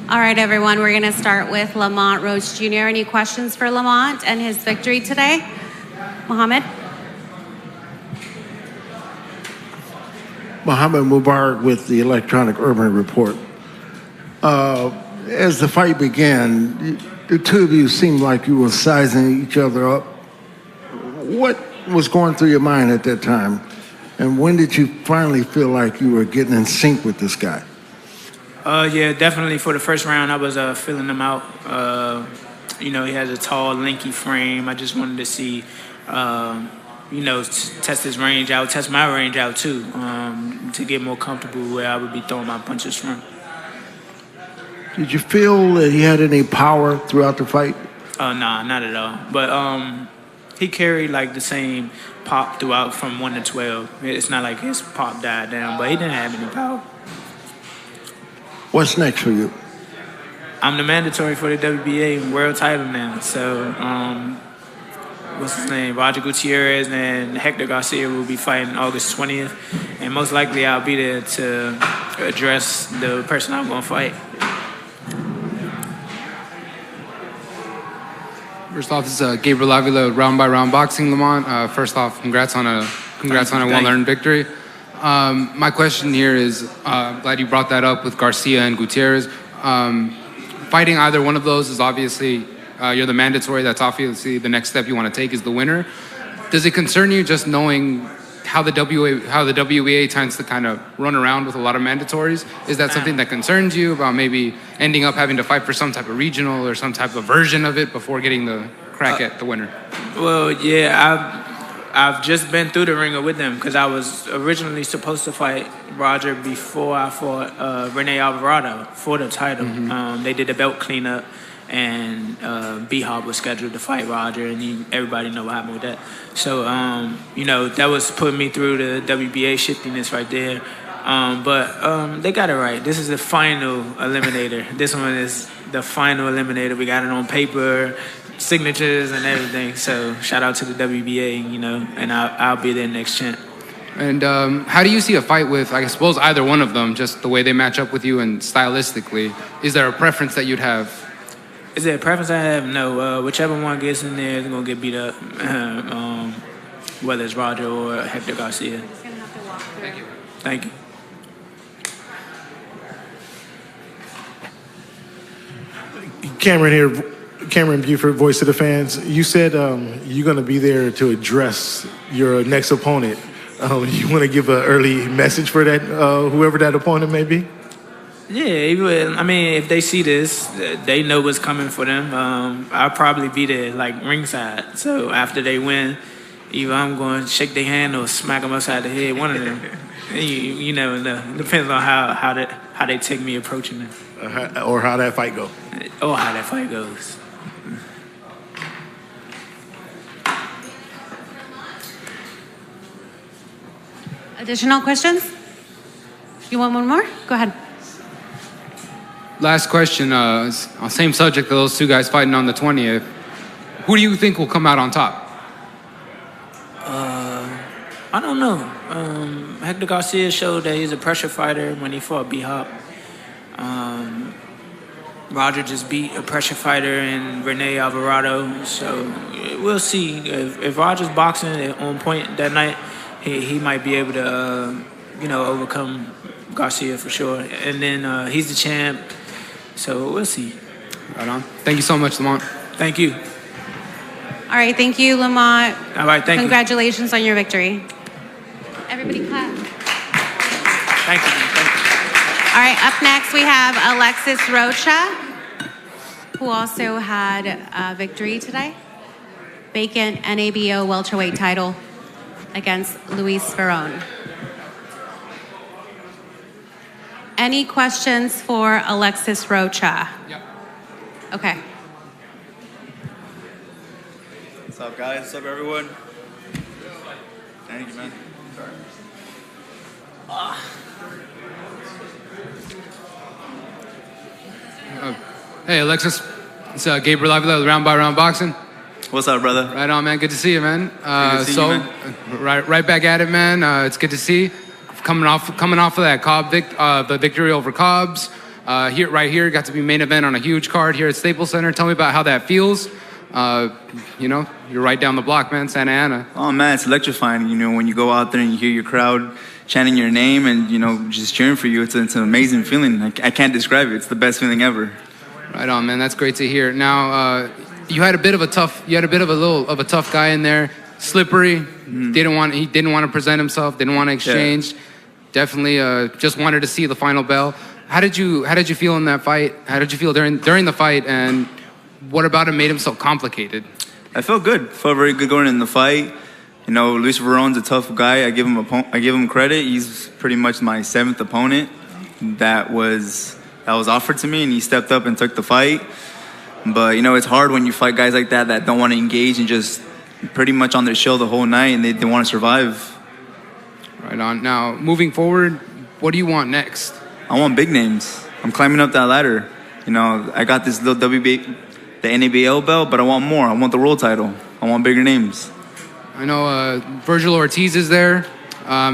All right, everyone, we're going to start with Lamont Roach Jr. Any questions for Lamont and his victory today? Mohammed? Mohammed Mubarak with the Electronic Urban Report. As the fight began, the two of you seemed like you were sizing each other up. What was going through your mind at that time? And when did you finally feel like you were getting in sync with this guy? Yeah, definitely for the first round, I was feeling him out. He has a tall, lanky frame. I just wanted to see, test his range out, test my range out too, to get more comfortable where I would be throwing my punches from. Did you feel that he had any power throughout the fight? Nah, not at all. But he carried like the same pop throughout from 1 to 12. It's not like his pop died down, but he didn't have any power. What's next for you? I'm the mandatory for the WBA world title now. So, what's his name? Roger Gutierrez and Hector Garcia will be fighting August 20th. And most likely I'll be there to address the person I'm going to fight. First off, this is Gabriel Avila, Round by Round Boxing, Lamont. First off, congrats on a well-earned victory. My question here is, glad you brought that up with Garcia and Gutierrez. Fighting either one of those is obviously, you're the mandatory. That's obviously the next step you want to take is the winner. Does it concern you just knowing how the WBA tends to kind of run around with a lot of mandatories? Is that something that concerns you about maybe ending up having to fight for some type of regional or some type of version of it before getting the crack at the winner? Well, yeah, I've just been through the ringer with them because I was originally supposed to fight Roger before I fought Rene Alvarado for the title. Mm-hmm. They did the belt cleanup, and B-Hop was scheduled to fight Roger, and everybody know what happened with that. So, that was putting me through the WBA shiftiness right there. But they got it right. This is the final eliminator. This one is the final eliminator. We got it on paper, signatures and everything. So shout out to the WBA, and I'll be there next champ. And how do you see a fight with, I suppose, either one of them, just the way they match up with you and stylistically? Is there a preference that you'd have? Is there a preference I have? No. Whichever one gets in there is going to get beat up, whether it's Roger or Hector Garcia. Thank you. Thank you. Cameron Buford, Voice of the Fans. You said you're going to be there to address your next opponent. You want to give an early message for that, whoever that opponent may be? Yeah, I mean, if they see this, they know what's coming for them. I'll probably be there, like, ringside. So after they win, either I'm going to shake their hand or smack them upside the head, one of them. You never know. It depends on how they take me approaching them. Or how that fight goes. Or how that fight goes. Additional questions? You want one more? Go ahead. Last question, same subject of those two guys fighting on the 20th. Who do you think will come out on top? I don't know. Hector Garcia showed that he's a pressure fighter when he fought B-Hop. Roger just beat a pressure fighter in Rene Alvarado. So we'll see. If Roger's boxing on point that night, he might be able to, overcome Garcia for sure. And then he's the champ. So we'll see. Right on. Thank you so much, Lamont. Thank you. All right, thank you, Lamont. All right, thank you. Congratulations on your victory. Everybody clap. Thank you. All right, up next we have Alexis Rocha, who also had a victory today. Vacant NABO welterweight title against Luis Ferron. Any questions for Alexis Rocha? Yep. Okay. What's up, guys? What's up, everyone? Thank you, man. Hey, Alexis. It's Gabriel Avila with Round by Round Boxing. What's up, brother? Right on, man. Good to see you, man. Good to see you, man. Right back at it, man. It's good to see. Coming off of that the victory over Cobbs. Right here, got to be main event on a huge card here at Staples Center. Tell me about how that feels. You're right down the block, man, Santa Ana. Oh man, it's electrifying. When you go out there and you hear your crowd chanting your name and just cheering for you, it's an amazing feeling. I can't describe it. It's the best feeling ever. Right on, man. That's great to hear. Now, you had a bit of a tough guy in there, slippery. He didn't want to present himself. Didn't want to exchange. Yeah. Definitely, just wanted to see the final bell. How did you feel in that fight? How did you feel during the fight? And what about it made him so complicated? I felt good. Felt very good going in the fight. Luis Veron's a tough guy. I give him credit. He's pretty much my 7th opponent that was offered to me, and he stepped up and took the fight. But it's hard when you fight guys like that don't want to engage and just pretty much on their shell the whole night, and they want to survive. Right on. Now, moving forward, what do you want next? I want big names. I'm climbing up that ladder. I got this little WBA, the NABL belt, but I want more. I want the world title. I want bigger names. I know Virgil Ortiz is there.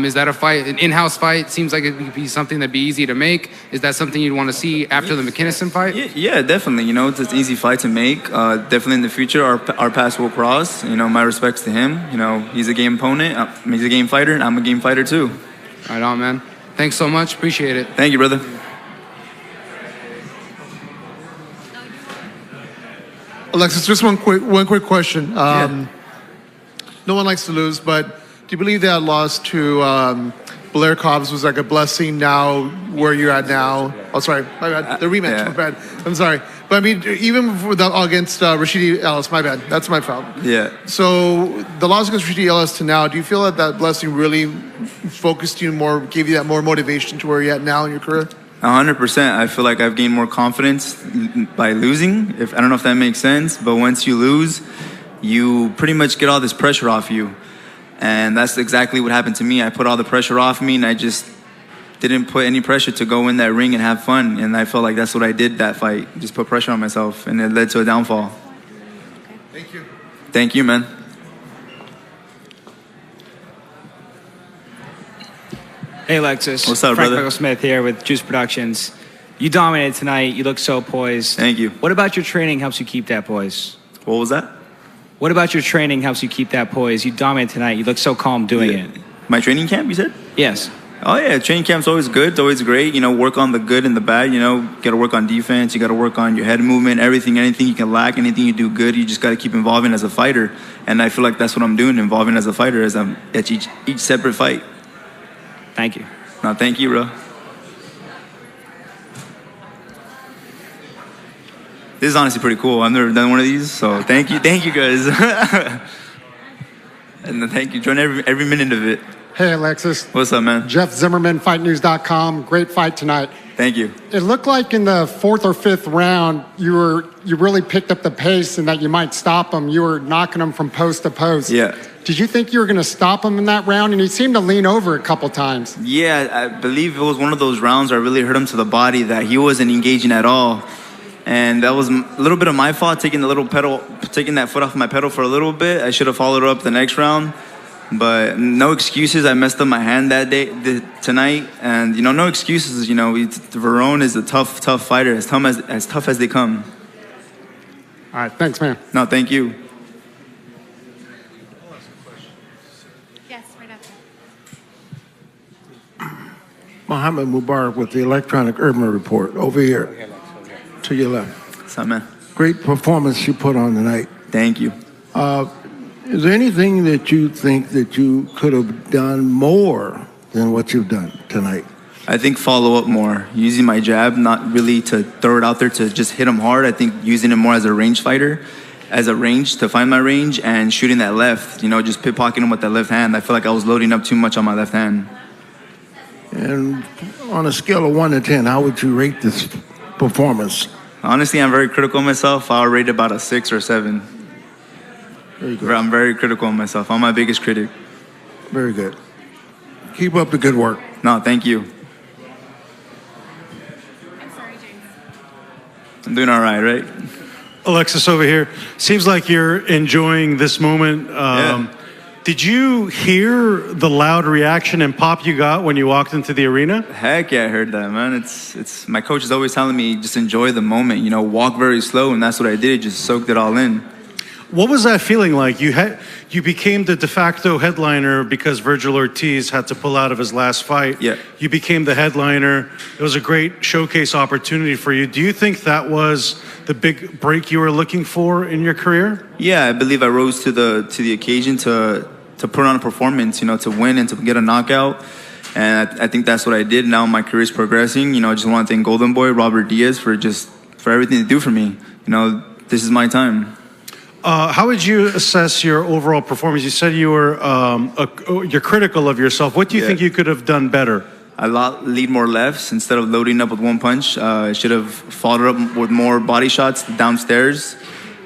Is that an in-house fight? Seems like it could be something that'd be easy to make. Is that something you'd want to see after the McKinnison fight? Yeah, definitely. It's an easy fight to make. Definitely in the future, our paths will cross. My respects to him. He's a game opponent. He's a game fighter, and I'm a game fighter too. Right on, man. Thanks so much. Appreciate it. Thank you, brother. Alexis, just one quick question. No one likes to lose, but do you believe that loss to Blair Cobbs was like a blessing now where you're at now? Oh, sorry, my bad. The rematch, my bad. I'm sorry. But I mean, even against Rashidi Ellis, my bad. That's my fault. Yeah. So the loss against Rashidi Ellis to now, do you feel that blessing really focused you more, gave you that more motivation to where you're at now in your career? 100%. I feel like I've gained more confidence by losing. I don't know if that makes sense, but once you lose, you pretty much get all this pressure off you. And that's exactly what happened to me. I put all the pressure off me, and I just didn't put any pressure to go in that ring and have fun. And I felt like that's what I did that fight. Just put pressure on myself, and it led to a downfall. Thank you. Thank you, man. Hey, Alexis. What's up, Frank brother? Michael Smith here with Juice Productions. You dominated tonight. You look so poised. Thank you. What about your training helps you keep that poise? What was that? What about your training helps you keep that poise? You dominated tonight. You look so calm doing it. My training camp, you said? Yes. Oh, yeah. Training camp's always good. It's always great. Work on the good and the bad. Got to work on defense. You got to work on your head movement, anything you can lack, anything you do good. You just got to keep evolving as a fighter. And I feel like that's what I'm doing, evolving as a fighter as I'm at each separate fight. Thank you. No, thank you, bro. This is honestly pretty cool. I've never done one of these, so thank you guys. And then thank you. Join every minute of it. Hey, Alexis. What's up, man? Jeff Zimmerman, FightNews.com. Great fight tonight. Thank you. It looked like in the 4th or 5th round, you really picked up the pace and that you might stop him. You were knocking him from post to post. Yeah. Did you think you were going to stop him in that round? And he seemed to lean over a couple times. Yeah, I believe it was one of those rounds where I really hurt him to the body that he wasn't engaging at all. And that was a little bit of my fault, taking that foot off my pedal for a little bit. I should have followed up the next round. But no excuses. I messed up my hand tonight. And, no excuses. Veron is a tough fighter, as tough as they come. All right, thanks, man. No, thank you. Yes, right up. Mohammed Mubarak with the Electronic Urban Report over here to your left. What's up, man? Great performance you put on tonight. Thank you. Is there anything that you think that you could have done more than what you've done tonight? I think follow up more. Using my jab, not really to throw it out there to just hit him hard. I think using it more as a range fighter, as a range to find my range, and shooting that left, just pickpocketing him with that left hand. I feel like I was loading up too much on my left hand. And on a scale of 1 to 10, how would you rate this performance? Honestly, I'm very critical of myself. I'll rate it about a 6 or 7. Very good. I'm very critical of myself. I'm my biggest critic. Very good. Keep up the good work. No, thank you. I'm sorry, James. I'm doing all right? Alexis over here. Seems like you're enjoying this moment. Yeah. Did you hear the loud reaction and pop you got when you walked into the arena? Heck yeah, I heard that, man. It's my coach is always telling me just enjoy the moment, you know, walk very slow, and that's what I did. Just soaked it all in. What was that feeling like? You became the de facto headliner because Virgil Ortiz had to pull out of his last fight. Yeah. You became the headliner. It was a great showcase opportunity for you. Do you think that was the big break you were looking for in your career? Yeah, I believe I rose to the occasion to put on a performance, you know, to win and to get a knockout. And I think that's what I did. Now my career is progressing. You know, I just want to thank Golden Boy, Robert Diaz, for everything to do for me. You know, this is my time. How would you assess your overall performance? You said you were you're critical of yourself. What do you think you could have done better? I lead more lefts instead of loading up with one punch. I should have followed up with more body shots downstairs,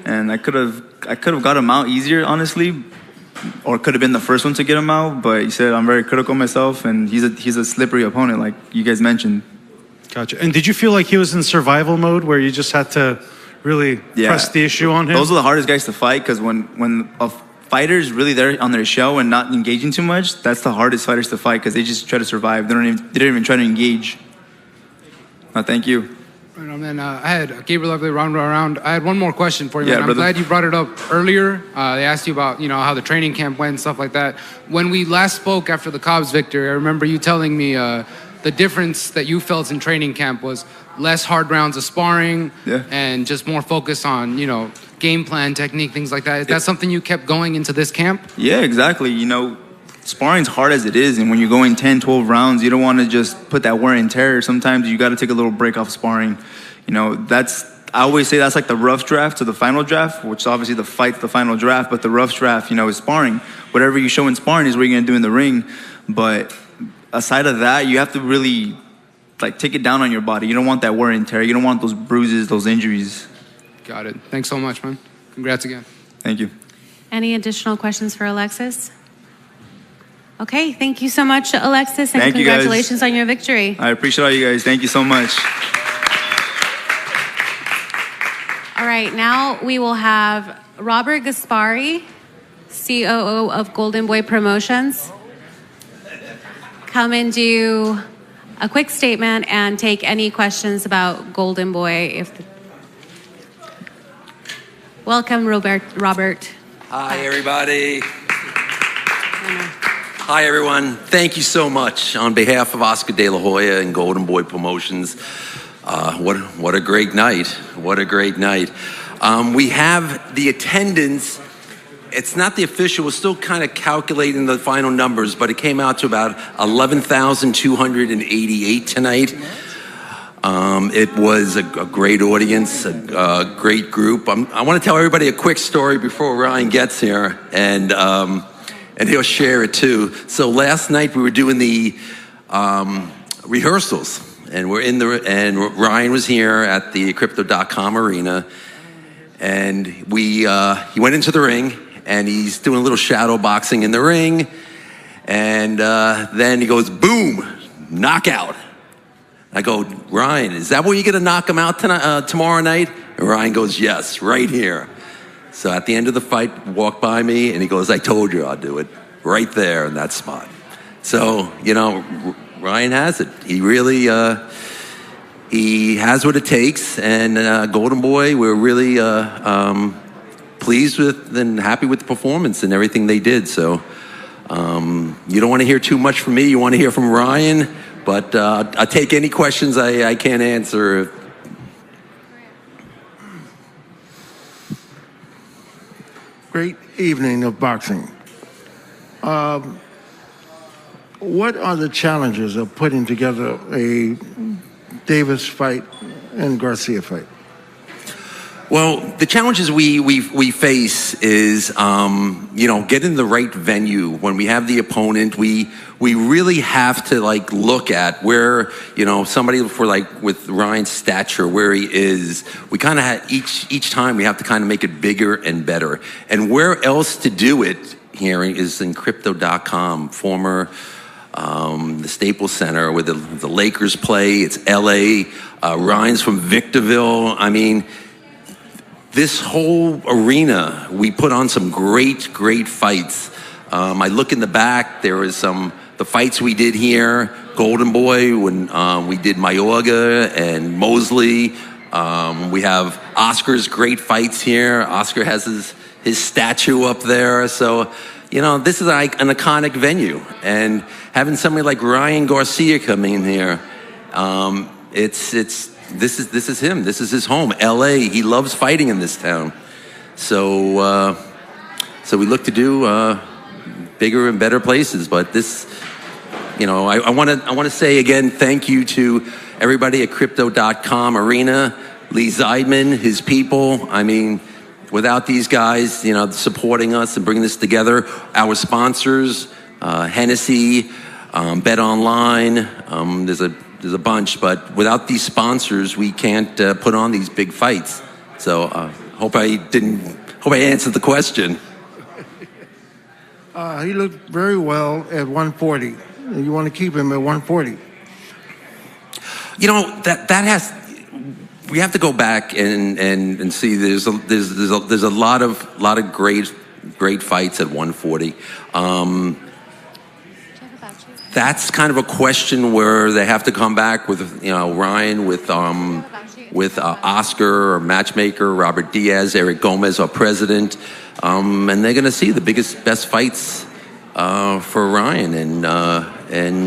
and I could have got him out easier, honestly, or could have been the first one to get him out. But he said I'm very critical of myself, and he's a slippery opponent, like you guys mentioned. Gotcha. And did you feel like he was in survival mode, where you just had to really press the issue on him? Those are the hardest guys to fight, because when a fighter is really there on their show and not engaging too much, that's the hardest fighters to fight, because they just try to survive. They don't even try to engage. Thank you. Right on, man. I had Gabriel Lovely round. I had one more question for you, Yeah, man. I'm brother. glad you brought it up earlier. They asked you about, how the training camp went and stuff like that. When we last spoke after the Cobbs victory, I remember you telling me the difference that you felt in training camp was less hard rounds of sparring and just more focus on, game plan, technique, things like that. Is that something you kept going into this camp? Yeah, exactly. You know, sparring's hard as it is, and when you're going 10, 12 rounds, you don't want to just put that wear and tear. Sometimes you got to take a little break off sparring. You know, I always say that's like the rough draft to the final draft, which obviously the fight's the final draft, but the rough draft, is sparring. Whatever you show in sparring is what you're going to do in the ring. But aside of that, you have to really take it down on your body. You don't want that wear and tear. You don't want those bruises, those injuries. Got it. Thanks so much, man. Congrats again. Thank you. Any additional questions for Alexis? Okay, thank you so much, Alexis, and Thank you, guys. congratulations on your victory. I appreciate all you guys. Thank you so much. All right, now we will have Robert Gaspari, COO of Golden Boy Promotions, come and do a quick statement and take any questions about Golden Boy. Welcome, Robert. Hi, everybody. Hi, everyone. Thank you so much on behalf of Oscar De La Hoya and Golden Boy Promotions. What a great night. What a great night. We have the attendance. It's not the official. We're still kind of calculating the final numbers, but it came out to about 11,288 tonight. It was a great audience, a great group. I want to tell everybody a quick story before Ryan gets here, and he'll share it too. So last night we were doing the rehearsals, and and Ryan was here at the Crypto.com arena, and he went into the ring, and he's doing a little shadow boxing in the ring, and then he goes, boom, knockout. I go, Ryan, is that where you're going to knock him out tomorrow night? And Ryan goes, yes, right here. So at the end of the fight, walked by me, and he goes, I told you I'll do it. Right there in that spot. So, Ryan has it. He really, he has what it takes. And Golden Boy, we're really pleased with and happy with the performance and everything they did. So you don't want to hear too much from me. You want to hear from Ryan. But I'll take any questions I can't answer. Great evening of boxing. What are the challenges of putting together a Davis fight and Garcia fight? Well, the challenges we face is, getting the right venue. When we have the opponent, we really have to look at where, somebody with Ryan's stature, where he is. We kind of have each time we have to kind of make it bigger and better. And where else to do it here is in Crypto.com, former the Staples Center where the Lakers play. It's LA. Ryan's from Victorville. I mean, this whole arena, we put on some great fights. I look in the back. There was the fights we did here. Golden Boy when we did Mayorga and Mosley. We have Oscar's great fights here. Oscar has his statue up there. So, this is like an iconic venue. And having somebody like Ryan Garcia come in here, this is him. This is his home. L.A. He loves fighting in this town. So we look to do bigger and better places. But this, I want to say again, thank you to everybody at Crypto.com Arena, Lee Zeidman, his people. I mean, without these guys, supporting us and bringing this together, our sponsors, Hennessy, Bet Online, there's a bunch, but without these sponsors, we can't put on these big fights. So hope I answered the question. He looked very well at 140. You want to keep him at 140. We have to go back and see. There's a lot of great fights at 140. That's kind of a question where they have to come back with Ryan with Oscar, our matchmaker, Robert Diaz, Eric Gomez, our president, and they're going to see the best fights for Ryan, and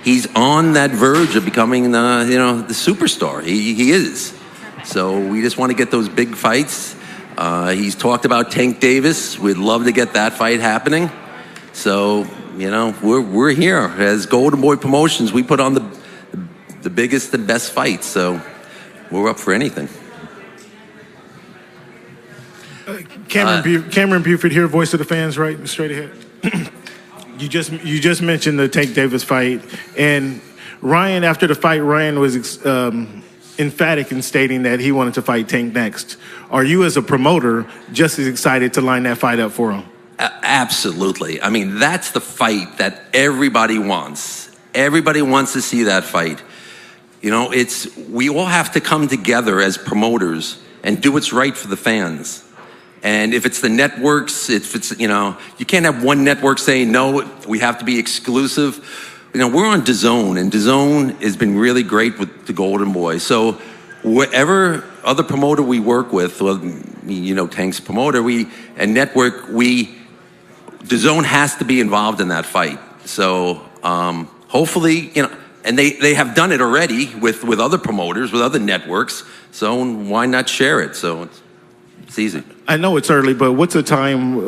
he's on that verge of becoming the superstar. He is. So we just want to get those big fights. He's talked about Tank Davis. We'd love to get that fight happening. So we're here as Golden Boy Promotions. We put on the biggest and best fights. So we're up for anything. Cameron Buford here, voice of the fans, right straight ahead. You just mentioned the Tank Davis fight, and Ryan, after the fight, Ryan was emphatic in stating that he wanted to fight Tank next. Are you, as a promoter, just as excited to line that fight up for him? Absolutely. I mean, that's the fight that everybody wants. Everybody wants to see that fight. We all have to come together as promoters and do what's right for the fans. And if it's the networks, you can't have one network saying, no, we have to be exclusive. We're on DAZN, and DAZN has been really great with the Golden Boy. So whatever other promoter we work with, Tank's promoter, and network, DAZN has to be involved in that fight. So hopefully, and they have done it already with other promoters, with other networks. So why not share it? So it's easy. I know it's early, but what's a time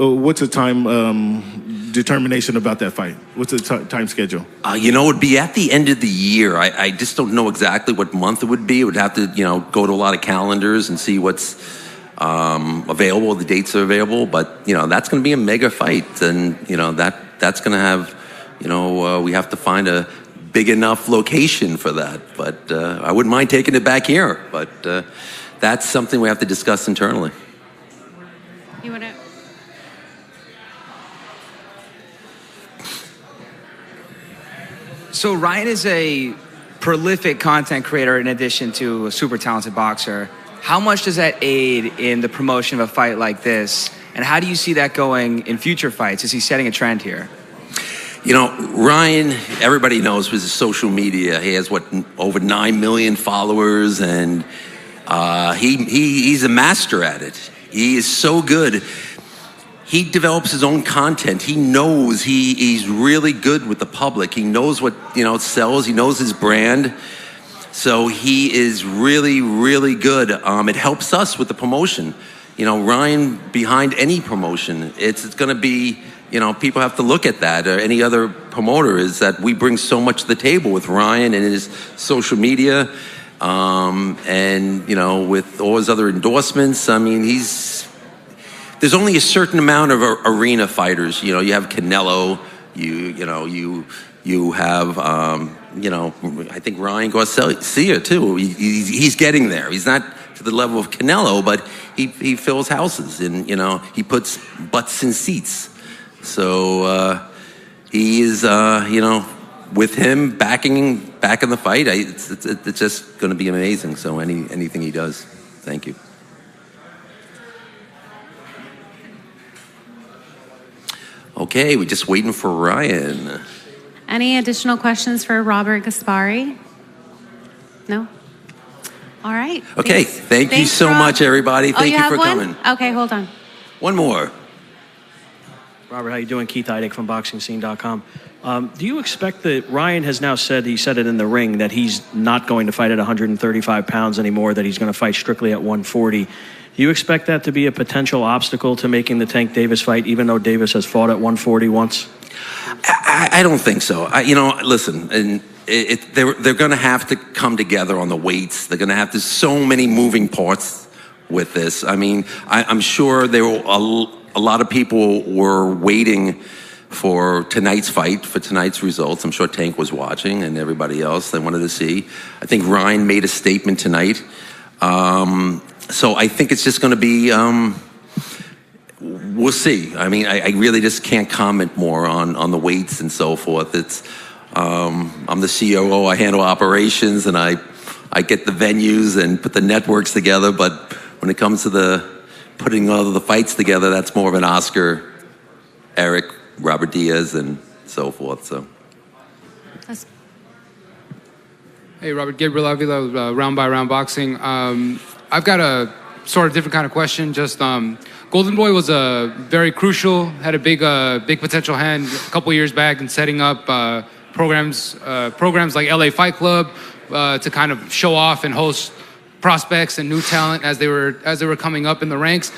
determination about that fight? What's the time schedule? It would be at the end of the year. I just don't know exactly what month it would be. It would have to, go to a lot of calendars and see what's available, the dates are available. But, that's going to be a mega fight. And, that's going to have, we have to find a big enough location for that. But I wouldn't mind taking it back here. But that's something we have to discuss internally. You want to? So Ryan is a prolific content creator in addition to a super talented boxer. How much does that aid in the promotion of a fight like this? And how do you see that going in future fights? Is he setting a trend here? Ryan, everybody knows with his social media, he has over 9 million followers, and he's a master at it. He is so good. He develops his own content. He knows he's really good with the public. He knows what sells. He knows his brand. So he is really, really good. It helps us with the promotion. Ryan, behind any promotion, it's going to be, people have to look at that, or any other promoter, is that we bring so much to the table with Ryan and his social media, and, with all his other endorsements. I mean, there's only a certain amount of arena fighters. You have Canelo, you have, I think Ryan Garcia too. He's getting there. He's not to the level of Canelo, but he fills houses, and he puts butts in seats. So he is, with him back in the fight, it's just going to be amazing. So anything he does, thank you. Okay, we're just waiting for Ryan. Any additional questions for Robert Gaspari? No? All right. Okay, thank you so much, everybody. Thank you for coming. Okay, hold on. One more. Robert, how you doing? Keith Eidick from BoxingScene.com. Do you expect that Ryan has now said, he said it in the ring, that he's not going to fight at 135 pounds anymore, that he's going to fight strictly at 140. Do you expect that to be a potential obstacle to making the Tank Davis fight, even though Davis has fought at 140 once? I don't think so. Listen, and they're going to have to come together on the weights. They're going to have to, so many moving parts with this. I mean, I'm sure there were a lot of people were waiting for tonight's fight, for tonight's results. I'm sure Tank was watching and everybody else, they wanted to see. I think Ryan made a statement tonight. So I think it's just going to be, we'll see. I mean, I really just can't comment more on the weights and so forth. It's, I'm the COO, I handle operations, and I get the venues and put the networks together, but when it comes to the putting all of the fights together, that's more of an Oscar, Eric, Robert Diaz, and so forth. So. Hey, Robert, Gabriel Avila, Round by Round Boxing. I've got a sort of different kind of question. Just Golden Boy was very crucial, had a big potential hand a couple years back in setting up programs like LA Fight Club to kind of show off and host prospects and new talent as they were coming up in the ranks.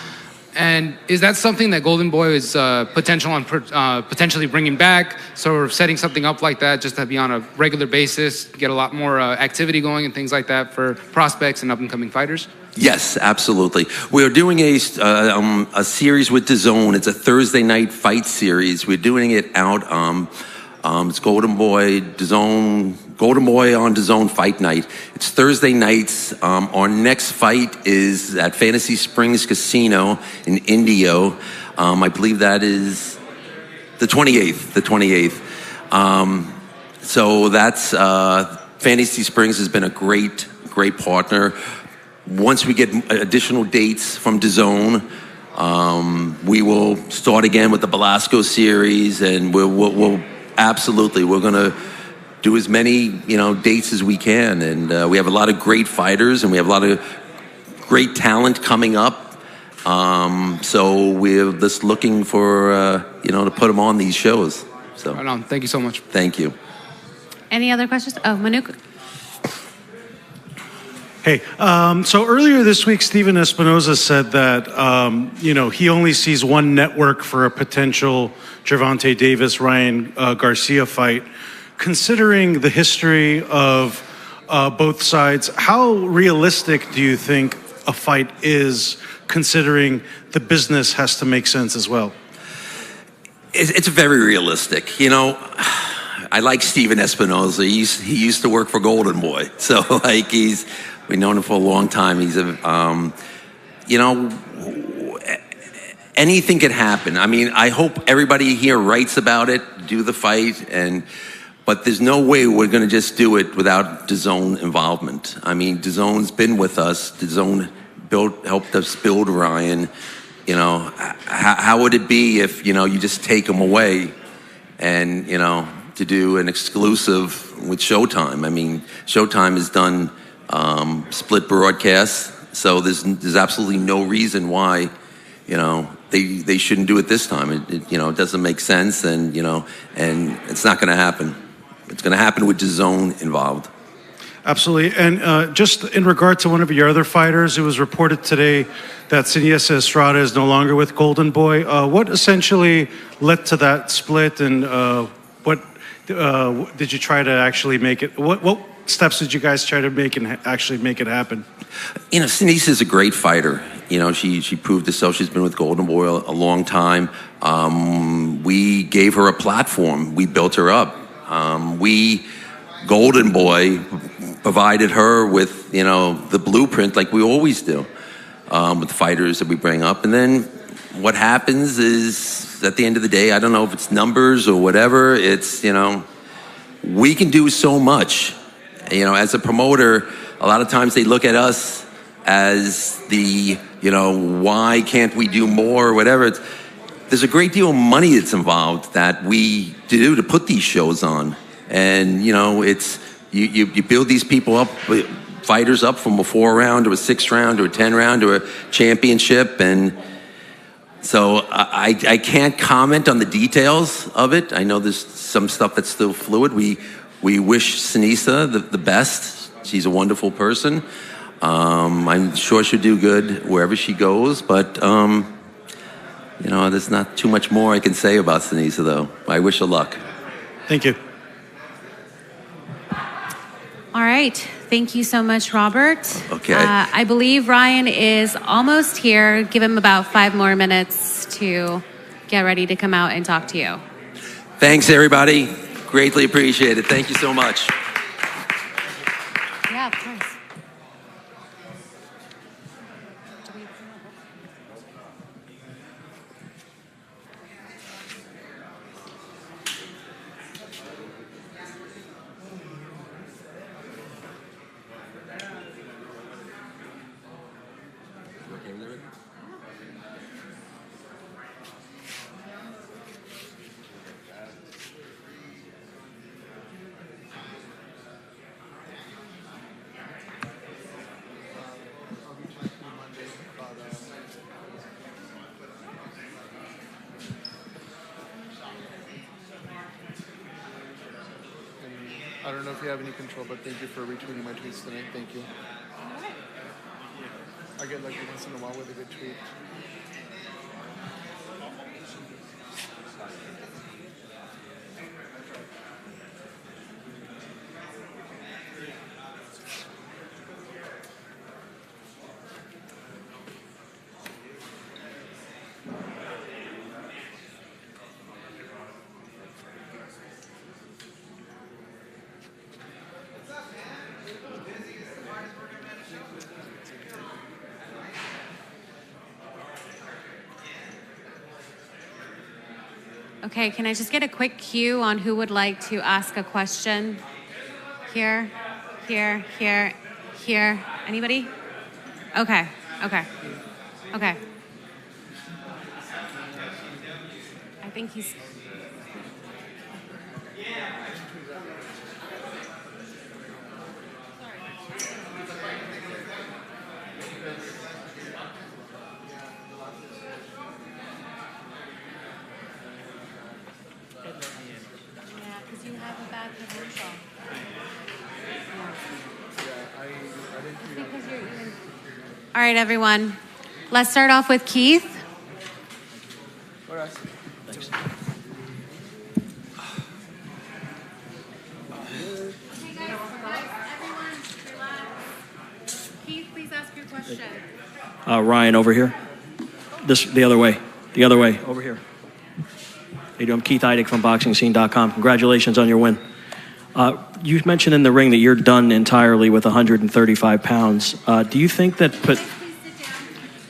And is that something that Golden Boy is potentially bringing back, sort of setting something up like that just to be on a regular basis, get a lot more activity going and things like that for prospects and up-and-coming fighters? Yes, absolutely. We're doing a series with DAZN. It's a Thursday night fight series. We're doing it out. It's Golden Boy, DAZN, Golden Boy on DAZN Fight Night. It's Thursday nights. Our next fight is at Fantasy Springs Casino in Indio. I believe that is the 28th. So that's, Fantasy Springs has been a great partner. Once we get additional dates from DAZN, we will start again with the Belasco series, and we'll absolutely, we're going to do as many, dates as we can. And we have a lot of great fighters, and we have a lot of great talent coming up. So we're just looking for, to put them on these shows. So. Right on. Thank you so much. Thank you. Any other questions? Oh, Manuk. Hey, so earlier this week, Steven Espinoza said that, he only sees one network for a potential Gervonta Davis-Ryan Garcia fight. Considering the history of both sides, how realistic do you think a fight is, considering the business has to make sense as well? It's very realistic. I like Steven Espinoza. He used to work for Golden Boy. So, we've known him for a long time. He's anything could happen. I mean, I hope everybody here writes about it, do the fight, but there's no way we're going to just do it without DAZN involvement. I mean, DAZN's been with us. DAZN helped us build Ryan. How would it be if, you just take him away and, to do an exclusive with Showtime? I mean, Showtime has done split broadcasts, so there's absolutely no reason why, they shouldn't do it this time. It doesn't make sense, and and it's not going to happen. It's going to happen with DAZN involved. Absolutely. And just in regard to one of your other fighters, it was reported today that Siniesa Estrada is no longer with Golden Boy. What essentially led to that split, and what did you try to actually make it? What steps did you guys try to make and actually make it happen? Siniesa is a great fighter. She proved herself. She's been with Golden Boy a long time. We gave her a platform. We built her up. Golden Boy provided her with, the blueprint like we always do with the fighters that we bring up. And then what happens is, at the end of the day, I don't know if it's numbers or whatever, it's, we can do so much. As a promoter, a lot of times they look at us as the, why can't we do more or whatever. there's a great deal of money that's involved that we do to put these shows on. And, you know, it's, you build these people up, fighters up from a 4 round to a 6 round to a 10 round to a championship. And so I can't comment on the details of it. I know there's some stuff that's still fluid. We wish Sinisa the best. She's a wonderful person. I'm sure she'll do good wherever she goes, but you know, there's not too much more I can say about Sinisa, though. I wish her luck. Thank you. All right. Thank you so much, Robert. Okay. I believe Ryan is almost here. Give him about 5 more minutes to get ready to come out and talk to you. Thanks, everybody. Greatly appreciate it. Thank you so much. Yeah, of course. I don't know if you have any control, but thank you for retweeting my tweets tonight. Thank you. I get lucky once in a while with a good tweet. Okay, can I just get a quick cue on who would like to ask a question? Here, here, here, here. Anybody? Okay, okay, okay. I think he's... All right, everyone. Let's start off with Keith. Thanks. Keith, please ask your question. Ryan, over here. The other way. The other way. Over here. How you doing? I'm Keith Eidig from BoxingScene.com. Congratulations on your win. You mentioned in the ring that you're done entirely with 135 pounds. Do you think that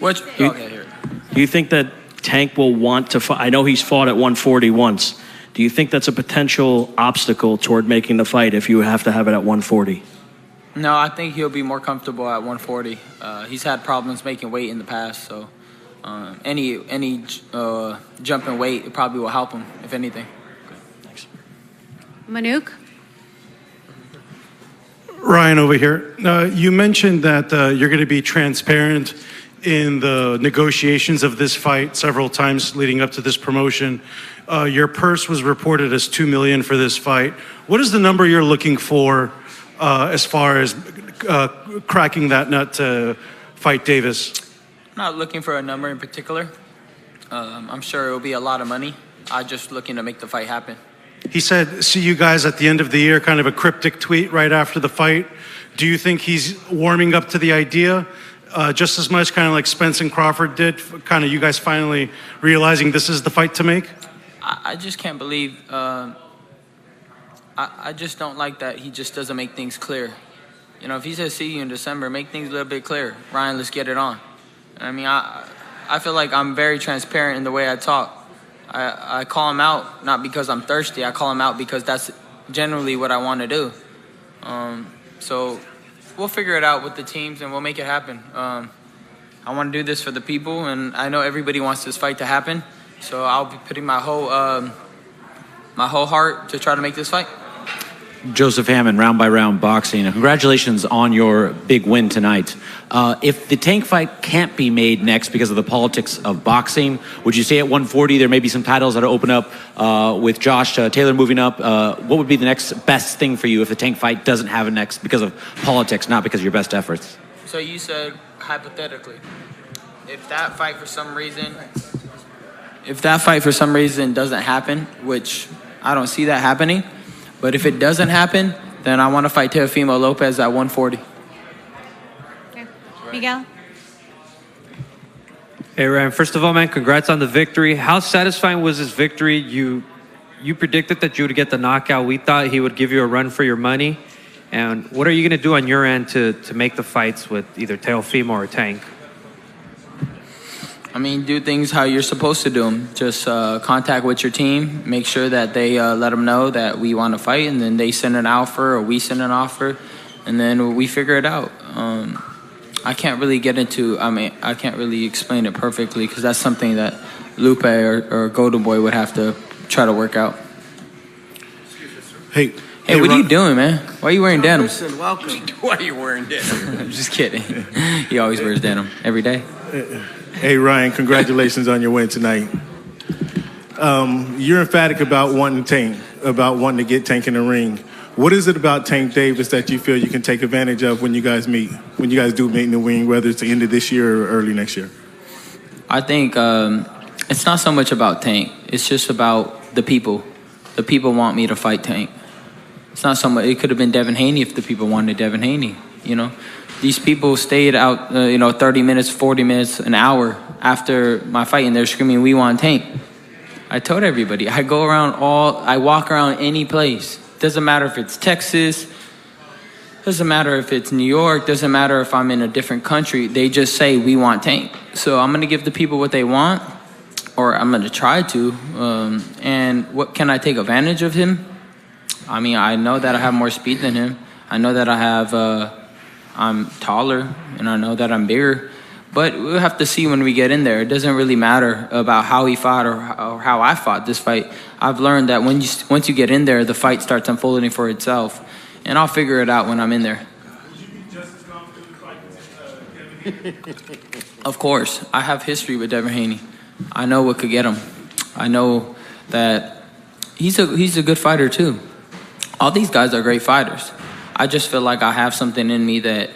do you think that Tank will want to fight? I know he's fought at 140 once. Do you think that's a potential obstacle toward making the fight if you have to have it at 140? No, I think he'll be more comfortable at 140. He's had problems making weight in the past, so any jump in weight, it probably will help him, if anything. Okay, thanks. Manuk? Ryan over here. You mentioned that you're going to be transparent in the negotiations of this fight several times leading up to this promotion. Your purse was reported as $2 million for this fight. What is the number you're looking for as far as cracking that nut to fight Davis? I'm not looking for a number in particular. I'm sure it will be a lot of money. I'm just looking to make the fight happen. He said, see you guys at the end of the year, kind of a cryptic tweet right after the fight. Do you think he's warming up to the idea just as much, kind of like Spence and Crawford did, kind of you guys finally realizing this is the fight to make? I just can't believe, I just don't like that he just doesn't make things clear. You know, if he says see you in December, make things a little bit clear. Ryan, let's get it on. I mean, I feel like I'm very transparent in the way I talk. I call him out not because I'm thirsty. I call him out because that's generally what I want to do. So we'll figure it out with the teams and we'll make it happen. I want to do this for the people, and I know everybody wants this fight to happen. So I'll be putting my whole heart to try to make this fight. Joseph Hammond, Round by Round Boxing. Congratulations on your big win tonight. If the Tank fight can't be made next because of the politics of boxing, would you say at 140 there may be some titles that are open up with Josh Taylor moving up? What would be the next best thing for you if the Tank fight doesn't have a next because of politics, not because of your best efforts? So you said hypothetically, if that fight for some reason doesn't happen, which I don't see that happening, but if it doesn't happen, then I want to fight Teofimo Lopez at 140. Okay. Miguel? Hey, Ryan, first of all, man, congrats on the victory. How satisfying was this victory? You predicted that you would get the knockout. We thought he would give you a run for your money. And what are you going to do on your end to make the fights with either Teofimo or Tank? I mean, do things how you're supposed to do them. Just contact with your team, make sure that they let them know that we want to fight, and then they send an offer or we send an offer, and then we figure it out. I can't really I can't really explain it perfectly because that's something that Lupe or Golden Boy would have to try to work out. Hey, what are you doing, man? Why are you wearing denim? Welcome. Why are you wearing denim? I'm just kidding. He always wears denim every day. Hey, Ryan, congratulations on your win tonight. You're emphatic about wanting to get Tank in the ring. What is it about Tank Davis that you feel you can take advantage of when you guys do meet in the ring, whether it's the end of this year or early next year? I think it's not so much about Tank. It's just about the people. The people want me to fight Tank. It's not so much. It could have been Devin Haney if the people wanted Devin Haney, you know. These people stayed out, 30 minutes, 40 minutes, an hour after my fight, and they're screaming, "We want Tank." I told everybody, I walk around any place. Doesn't matter if it's Texas, doesn't matter if it's New York, doesn't matter if I'm in a different country. They just say, "We want Tank." So I'm going to give the people what they want, or I'm going to try to. And what can I take advantage of him? I mean, I know that I have more speed than him. I know that I'm taller, and I know that I'm bigger. But we'll have to see when we get in there. It doesn't really matter about how he fought or how I fought this fight. I've learned that once you get in there, the fight starts unfolding for itself. And I'll figure it out when I'm in there. Of course. I have history with Devin Haney. I know what could get him. I know that he's a good fighter, too. All these guys are great fighters. I just feel like I have something in me that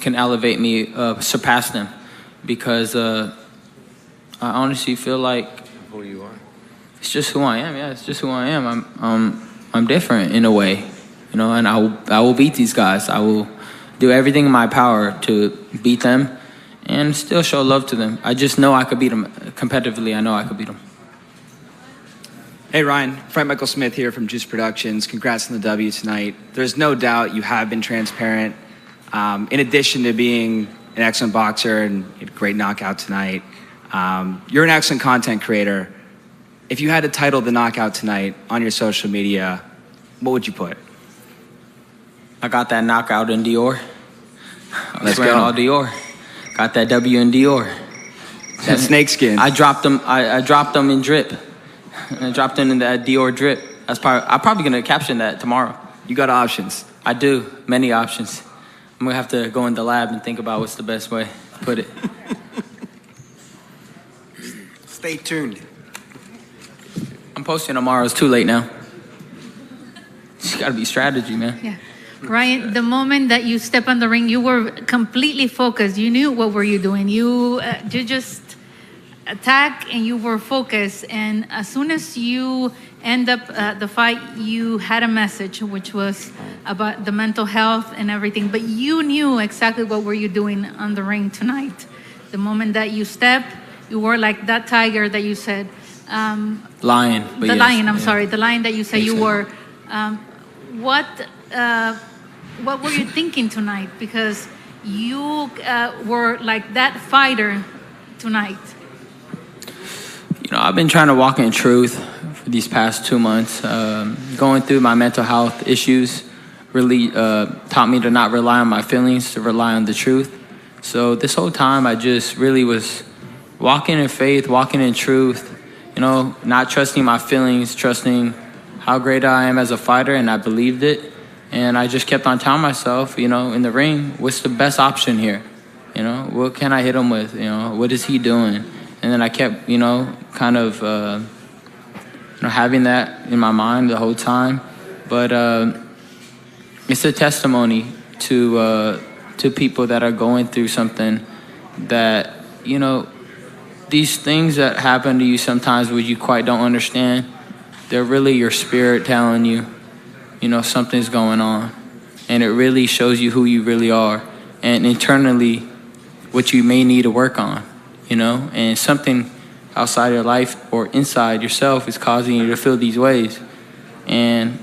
can elevate me, surpass them, because I honestly feel like Who you are? it's just who I am. Yeah, it's just who I am. I'm different in a way, and I will beat these guys. I will do everything in my power to beat them, and still show love to them. I just know I could beat them competitively. I know I could beat them. Hey Ryan, Frank Michael Smith here from Juice Productions. Congrats on the W tonight. There's no doubt you have been transparent. In addition to being an excellent boxer and a great knockout tonight, you're an excellent content creator. If you had to title the knockout tonight on your social media, what would you put? I got that knockout in Dior. I was Let's wearing go. all Dior. Got that W in Dior. That snakeskin. I dropped them in drip. I dropped them in that Dior drip. I'm probably gonna caption that tomorrow. You got options. I do, many options. I'm gonna have to go in the lab and think about what's the best way to put it. Stay tuned. I'm posting tomorrow. It's too late now. It's gotta be strategy, man. Yeah. Ryan, the moment that you step on the ring, you were completely focused. You knew what were you doing. You just attack and you were focused. And as soon as you end up the fight, you had a message, which was about the mental health and everything. But you knew exactly what were you doing on the ring tonight. The moment that you step, you were like that tiger that you said. Lion. But The yes, lion. I'm yeah. sorry. The lion that you said you were. What were you thinking tonight? Because you were like that fighter tonight. I've been trying to walk in truth for these past 2 months. Going through my mental health issues really taught me to not rely on my feelings, to rely on the truth. So this whole time I just really was walking in faith, walking in truth, not trusting my feelings, trusting how great I am as a fighter, and I believed it. And I just kept on telling myself, in the ring, what's the best option here? What can I hit him with? What is he doing? And then I kept, kind of, having that in my mind the whole time. But it's a testimony to people that are going through something that, these things that happen to you sometimes which you quite don't understand, they're really your spirit telling you, something's going on. And it really shows you who you really are. And internally, what you may need to work on, And something outside your life or inside yourself is causing you to feel these ways. And,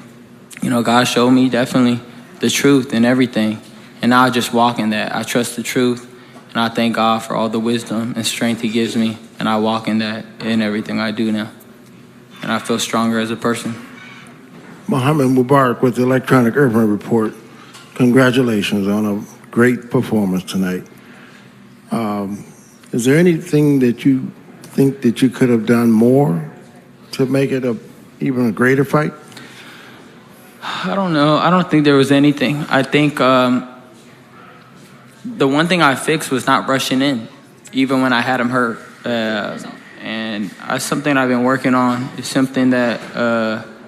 God showed me definitely the truth in everything. And now I just walk in that. I trust the truth. And I thank God for all the wisdom and strength he gives me. And I walk in that in everything I do now. And I feel stronger as a person. Mohammed Mubarak with the Electronic Urban Report. Congratulations on a great performance tonight. Is there anything that you think that you could have done more to make it even a greater fight? I don't know. I don't think there was anything. I think the one thing I fixed was not rushing in, even when I had him hurt. And that's something I've been working on. It's something that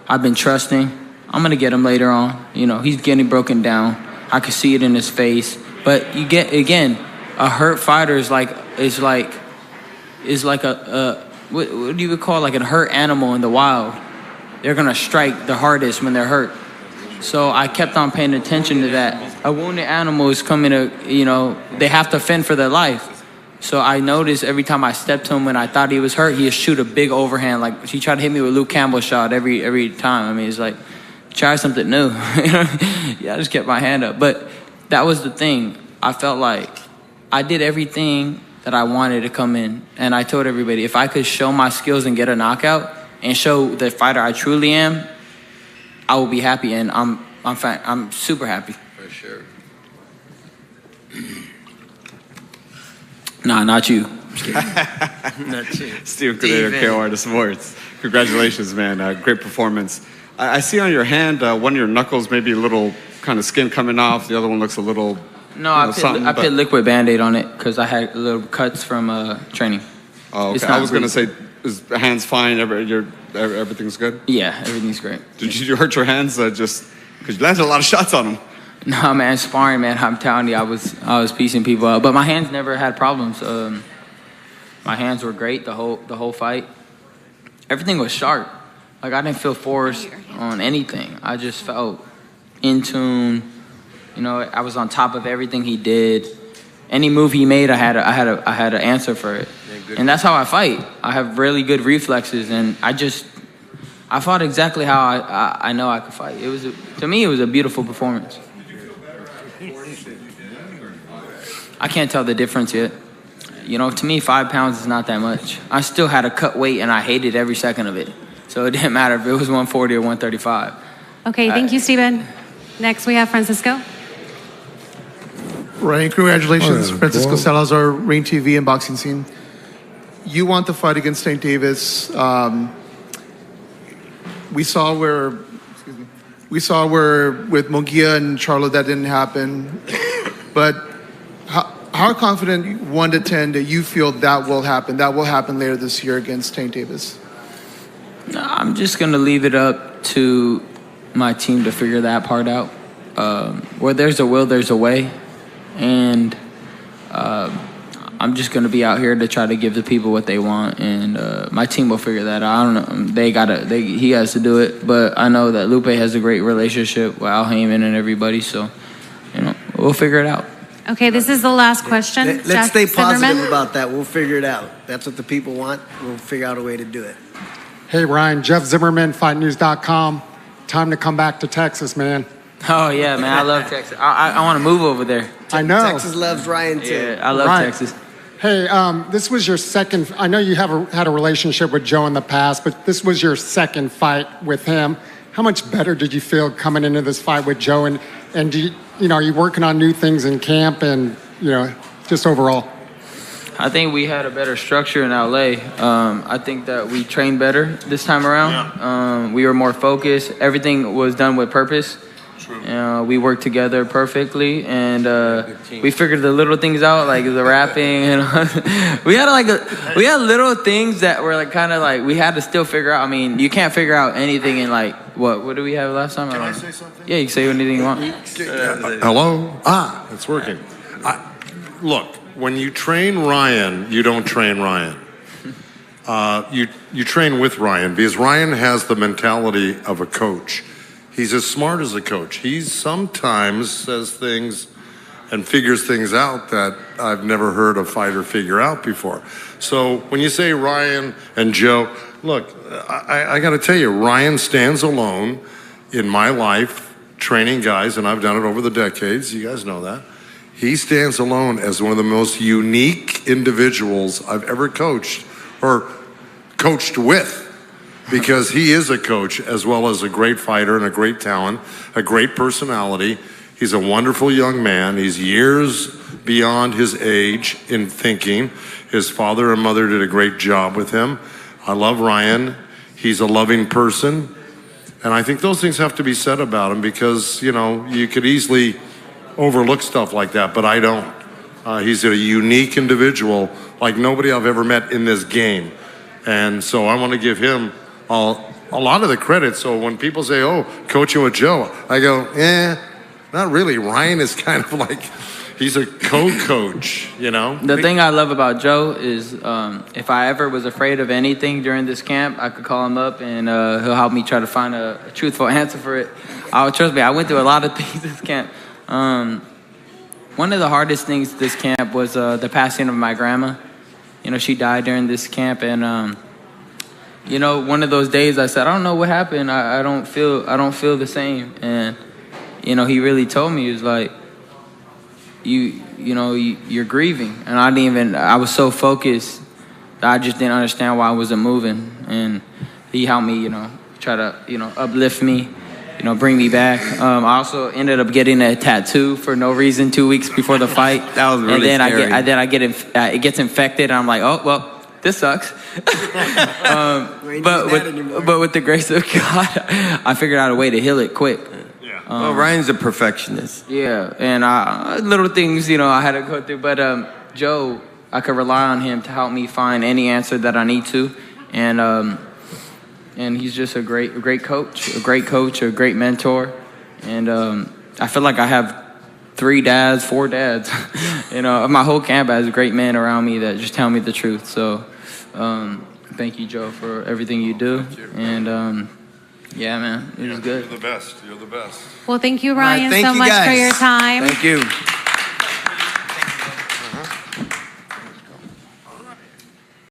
I've been trusting. I'm going to get him later on. He's getting broken down. I can see it in his face. But you get, again, a hurt fighter is like a what do you call like a hurt animal in the wild. They're going to strike the hardest when they're hurt. So I kept on paying attention to that. A wounded animal is coming to, they have to fend for their life. So I noticed every time I stepped to him when I thought he was hurt, he'd shoot a big overhand. Like he tried to hit me with Luke Campbell's shot every time. I mean, it's like, try something new. Yeah, I just kept my hand up. But that was the thing. I felt like I did everything that I wanted to come in. And I told everybody, if I could show my skills and get a knockout and show the fighter I truly am, I will be happy. And I'm super happy. For sure. Nah, not you. Not you. Steven Cordeiro, KOR Sports. Congratulations, man. Great performance. I see on your hand, one of your knuckles maybe a little kind of skin coming off. The other one looks a little. No, I put liquid Band-Aid on it because I had little cuts from training. Oh, okay. I was going to say, is the hands fine? Everything's good? Yeah, everything's great. Did you hurt your hands just because you landed a lot of shots on them? No, man, sparring, man. I'm telling you, I was piecing people up, but my hands never had problems. My hands were great the whole fight. Everything was sharp. Like I didn't feel forced on anything. I just felt in tune. I was on top of everything he did. Any move he made, I had an answer for it, and that's how I fight. I have really good reflexes, and I fought exactly how I know I could fight. To me, it was a beautiful performance. I can't tell the difference yet. To me, 5 pounds is not that much. I still had to cut weight, and I hated every second of it. So it didn't matter if it was 140 or 135. Okay, thank you, Stephen. Next, we have Francisco. Ryan, congratulations. Oh, Francisco boy. Salazar, Rain TV and Boxing Scene. You want the fight against Tank Davis. We saw where with Munguia and Charlo that didn't happen. But how confident, 1 to 10, that you feel that will happen? That will happen later this year against Tank Davis. No, I'm just going to leave it up to my team to figure that part out. Where there's a will, there's a way. And I'm just going to be out here to try to give the people what they want. And my team will figure that out. I don't know. He has to do it. But I know that Lupe has a great relationship with Al Heyman and everybody. So, we'll figure it out. Okay, this is the last question. Let's Jeff stay positive Zimmerman. about that. We'll figure it out. That's what the people want. We'll figure out a way to do it. Hey, Ryan, Jeff Zimmerman, FightNews.com. Time to come back to Texas, man. Oh, yeah, man. I love Texas. I want to move over there. I know. Texas loves Ryan, too. Yeah, I love Texas. Hey, this was your second. I know you had a relationship with Joe in the past, but this was your second fight with him. How much better did you feel coming into this fight with Joe? And do you, are you working on new things in camp and, just overall? I think we had a better structure in LA. I think that we trained better this time around. We were more focused. Everything was done with purpose. We worked together perfectly, and we figured the little things out, like the rapping. And we had little things that were like kind of like we had to still figure out. I mean, you can't figure out anything in like what did we have last time? Can I say something? Yeah, you can say anything you want. Hello? It's working. Look, when you train Ryan, you don't train Ryan. You train with Ryan because Ryan has the mentality of a coach. He's as smart as a coach. He sometimes says things and figures things out that I've never heard a fighter figure out before. So when you say Ryan and Joe, look, I got to tell you, Ryan stands alone in my life training guys, and I've done it over the decades. You guys know that. He stands alone as one of the most unique individuals I've ever coached or coached with. Because he is a coach as well as a great fighter and a great talent, a great personality. He's a wonderful young man. He's years beyond his age in thinking. His father and mother did a great job with him. I love Ryan. He's a loving person. And I think those things have to be said about him because, you know, you could easily overlook stuff like that, but I don't. He's a unique individual like nobody I've ever met in this game. And so I want to give him a lot of the credit. So when people say, oh, coaching with Joe, I go, not really. Ryan is kind of like, he's a co-coach, you know? The thing I love about Joe is if I ever was afraid of anything during this camp, I could call him up and he'll help me try to find a truthful answer for it. Trust me, I went through a lot of things this camp. One of the hardest things this camp was the passing of my grandma. You know, she died during this camp, and you know, one of those days I said, I don't know what happened. I don't feel the same. And you know, he really told me, he was like, you're grieving. And I was so focused that I just didn't understand why I wasn't moving. And he helped me, you know, try to, you know, uplift me, you know, bring me back. I also ended up getting a tattoo for no reason 2 weeks before the fight. That was really scary. It gets infected. And I'm like, oh, well, this sucks. But with the grace of God, I figured out a way to heal it quick. Well, Ryan's a perfectionist. Yeah, and little things, you know, I had to go through. But Joe, I could rely on him to help me find any answer that I need to. And he's just a great coach, a great mentor. And I feel like I have 4 dads. You know, my whole camp has great men around me that just tell me the truth. So thank you, Joe, for everything you do. And yeah, man, it was good. You're the best. You're the best. Well, thank you, All right, Ryan, thank so you much guys. for your time. Thank you.